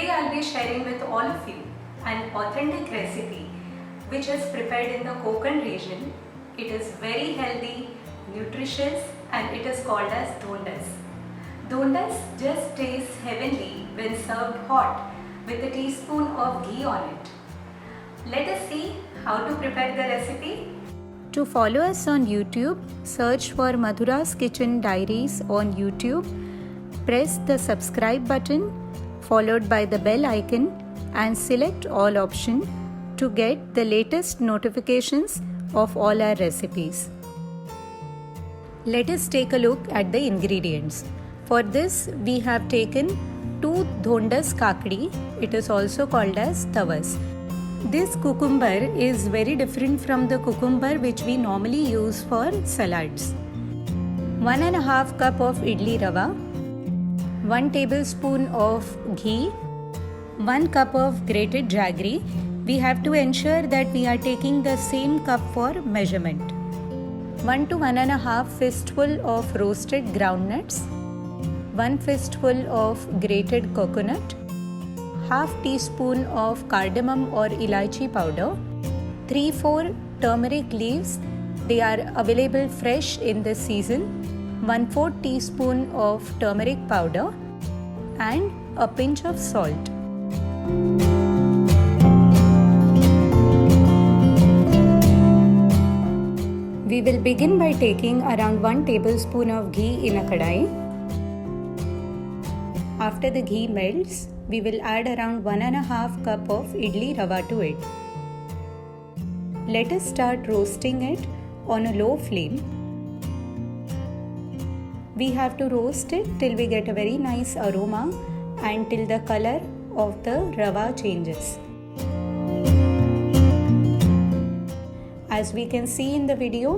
Today I'll be sharing with all of you an authentic recipe which is prepared in the Konkan region. It is very healthy, nutritious, and it is called as dhondas. Dhondas just tastes heavenly when served hot with a teaspoon of ghee on it. Let us see how to prepare the recipe. To follow us on YouTube, search for Madhura's Kitchen Diaries on YouTube. Press the subscribe button followed by the bell icon and select all option to get the latest notifications of all our recipes. Let us take a look at the ingredients. For this we have taken 2 dhondas kakdi. It is also called as tawas. This cucumber is very different from the cucumber which we normally use for salads. 1.5 cup of idli rava, 1 tablespoon of ghee, 1 cup of grated jaggery. We have to ensure that we are taking the same cup for measurement. 1 to 1.5 fistful of roasted groundnuts, 1 fistful of grated coconut, half teaspoon of cardamom or elaichi powder, 3-4 turmeric leaves. They are available fresh in this season. 1/4 teaspoon of turmeric powder and a pinch of salt. We will begin by taking around 1 tablespoon of ghee in a kadai. After the ghee melts, we will add around 1.5 cup of idli rava to it. Let us start roasting it on a low flame. We have to roast it till we get a very nice aroma and till the color of the rava changes. As we can see in the video,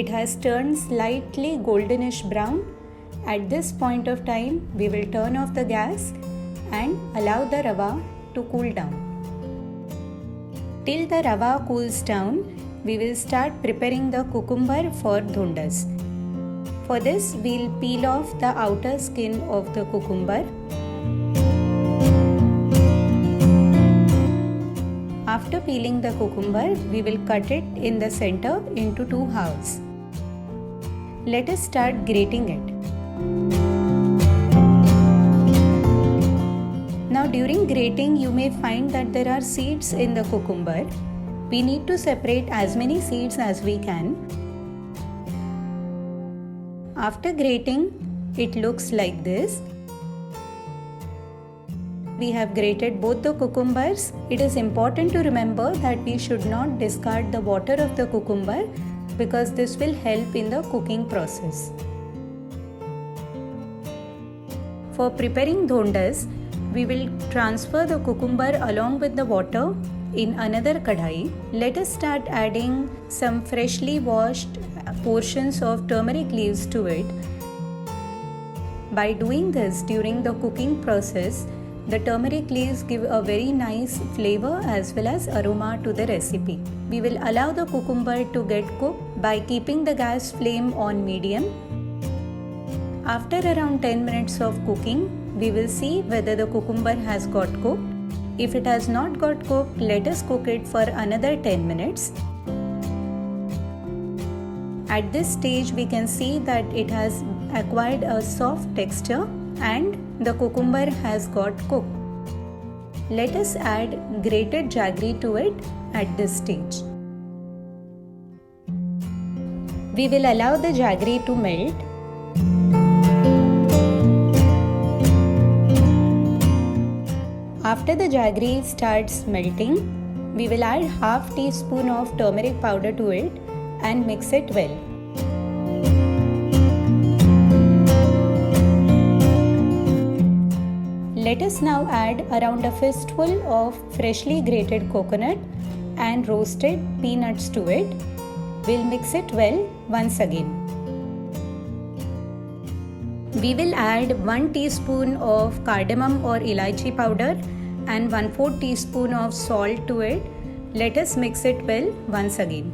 it has turned slightly goldenish brown. At this point of time, we will turn off the gas and allow the rava to cool down. Till the rava cools down, we will start preparing the cucumber for dhondas. For this, we'll peel off the outer skin of the cucumber. After peeling the cucumber, we will cut it in the center into 2 halves. Let us start grating it. Now during grating, you may find that there are seeds in the cucumber. We need to separate as many seeds as we can. After grating, it looks like this. We have grated both the cucumbers. It is important to remember that we should not discard the water of the cucumber because this will help in the cooking process. For preparing dhondas, we will transfer the cucumber along with the water in another kadai. Let us start adding some freshly washed portions of turmeric leaves to it. By doing this during the cooking process, the turmeric leaves give a very nice flavor as well as aroma to the recipe. We will allow the cucumber to get cooked by keeping the gas flame on medium. After around 10 minutes of cooking, we will see whether the cucumber has got cooked. If it has not got cooked, let us cook it for another 10 minutes. At this stage, we can see that it has acquired a soft texture and the cucumber has got cooked. Let us add grated jaggery to it at this stage. We will allow the jaggery to melt. After the jaggery starts melting, we will add half teaspoon of turmeric powder to it and mix it well. Let us now add around a fistful of freshly grated coconut and roasted peanuts to it. We'll mix it well once again. We will add 1 teaspoon of cardamom or elaichi powder and 1/4 teaspoon of salt to it. Let us mix it well once again.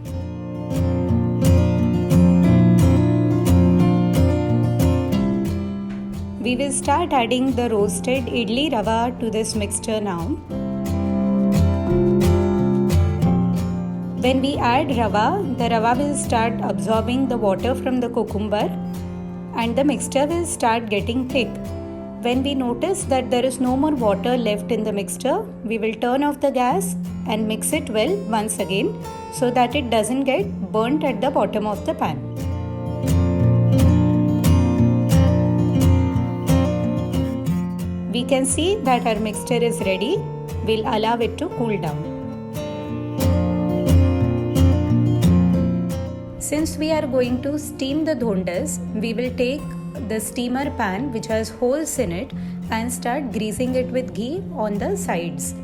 We We will start adding the roasted idli rava to this mixture now. When we add rava, the rava will start absorbing the water from the cucumber and the mixture will start getting thick. When we notice that there is no more water left in the mixture, we will turn off the gas and mix it well once again so that it doesn't get burnt at the bottom of the pan. We can see that our mixture is ready. We'll allow it to cool down. Since we are going to steam the dhondas, we will take the steamer pan which has holes in it and start greasing it with ghee on the sides.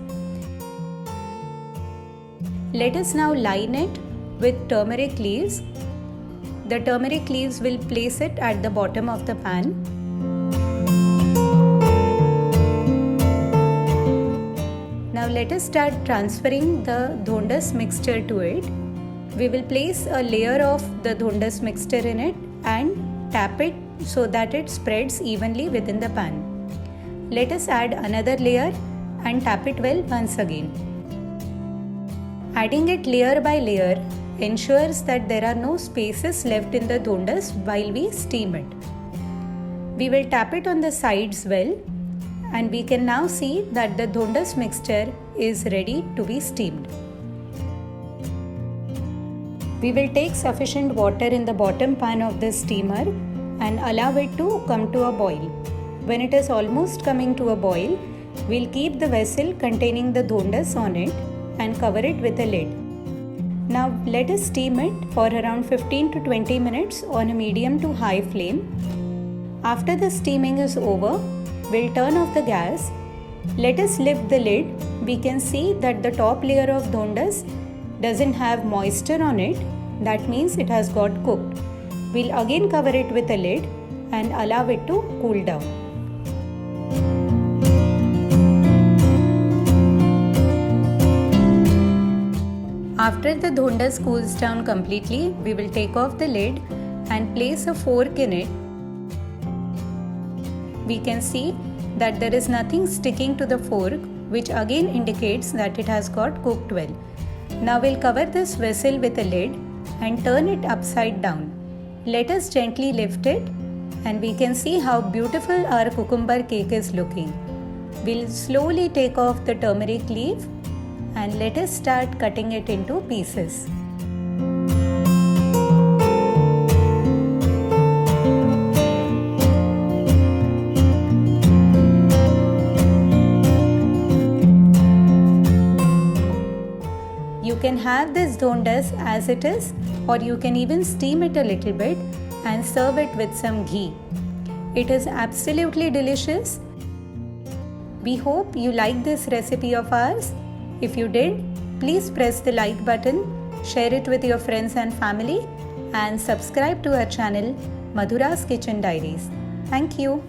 Let us now line it with turmeric leaves. The turmeric leaves will place it at the bottom of the pan. Now let us start transferring the dhondas mixture to it. We will place a layer of the dhondas mixture in it and tap it so that it spreads evenly within the pan. Let us add another layer and tap it well once again. Adding it layer by layer ensures that there are no spaces left in the dhondas while we steam it. We will tap it on the sides well and we can now see that the dhondas mixture is ready to be steamed. We will take sufficient water in the bottom pan of the steamer and allow it to come to a boil. When it is almost coming to a boil, we'll keep the vessel containing the dhondas on it and cover it with a lid. Now let us steam it for around 15 to 20 minutes on a medium to high flame. After the steaming is over, we'll turn off the gas. Let us lift the lid. We can see that the top layer of dhondas doesn't have moisture on it. That means it has got cooked. We'll again cover it with a lid and allow it to cool down. After the dhondas cools down completely, we will take off the lid and place a fork in it. We can see that there is nothing sticking to the fork, which again indicates that it has got cooked well. Now we'll cover this vessel with a lid and turn it upside down. Let us gently lift it and we can see how beautiful our cucumber cake is looking. We'll slowly take off the turmeric leaf and let us start cutting it into pieces. You can have this dhondas as it is, or you can even steam it a little bit and serve it with some ghee. It is absolutely delicious. We hope you like this recipe of ours. If you did, please press the like button, share it with your friends and family, and subscribe to our channel Madhura's Kitchen Diaries. Thank you.